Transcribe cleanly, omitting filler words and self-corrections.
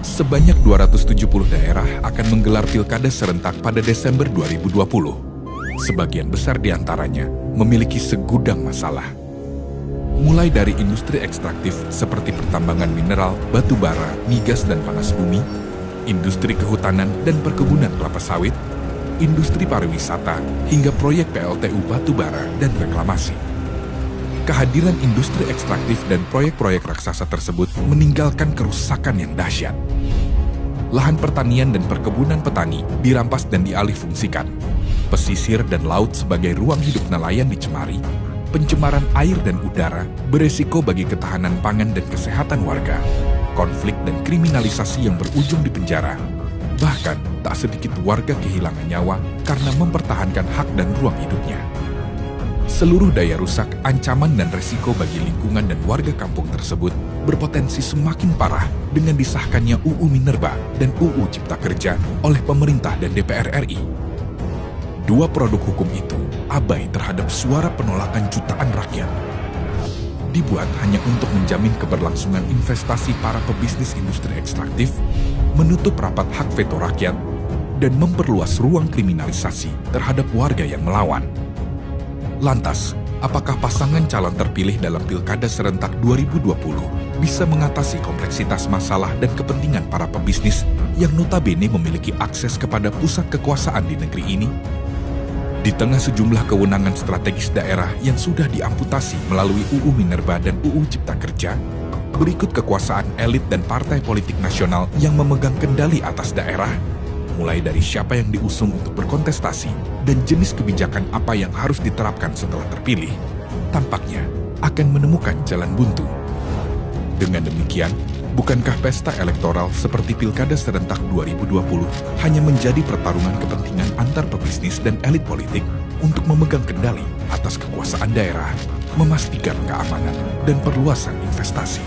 Sebanyak 270 daerah akan menggelar pilkada serentak pada Desember 2020. Sebagian besar di antaranya memiliki segudang masalah. Mulai dari industri ekstraktif seperti pertambangan mineral, batu bara, migas dan panas bumi, industri kehutanan dan perkebunan kelapa sawit, industri pariwisata, hingga proyek PLTU batu bara dan reklamasi. Kehadiran industri ekstraktif dan proyek-proyek raksasa tersebut meninggalkan kerusakan yang dahsyat. Lahan pertanian dan perkebunan petani dirampas dan dialihfungsikan. Pesisir dan laut sebagai ruang hidup nelayan dicemari. Pencemaran air dan udara beresiko bagi ketahanan pangan dan kesehatan warga. Konflik dan kriminalisasi yang berujung di penjara. Bahkan, tak sedikit warga kehilangan nyawa karena mempertahankan hak dan ruang hidupnya. Seluruh daya rusak, ancaman dan resiko bagi lingkungan dan warga kampung tersebut berpotensi semakin parah dengan disahkannya UU Minerba dan UU Cipta Kerja oleh pemerintah dan DPR RI. Dua produk hukum itu abai terhadap suara penolakan jutaan rakyat. Dibuat hanya untuk menjamin keberlangsungan investasi para pebisnis industri ekstraktif, menutup rapat hak veto rakyat, dan memperluas ruang kriminalisasi terhadap warga yang melawan. Lantas, apakah pasangan calon terpilih dalam Pilkada Serentak 2020 bisa mengatasi kompleksitas masalah dan kepentingan para pebisnis yang notabene memiliki akses kepada pusat kekuasaan di negeri ini? Di tengah sejumlah kewenangan strategis daerah yang sudah diamputasi melalui UU Minerba dan UU Cipta Kerja, berikut kekuasaan elit dan partai politik nasional yang memegang kendali atas daerah, mulai dari siapa yang diusung untuk berkontestasi dan jenis kebijakan apa yang harus diterapkan setelah terpilih, tampaknya akan menemukan jalan buntu. Dengan demikian, bukankah pesta elektoral seperti Pilkada Serentak 2020 hanya menjadi pertarungan kepentingan antar pebisnis dan elit politik untuk memegang kendali atas kekuasaan daerah, memastikan keamanan dan perluasan investasi?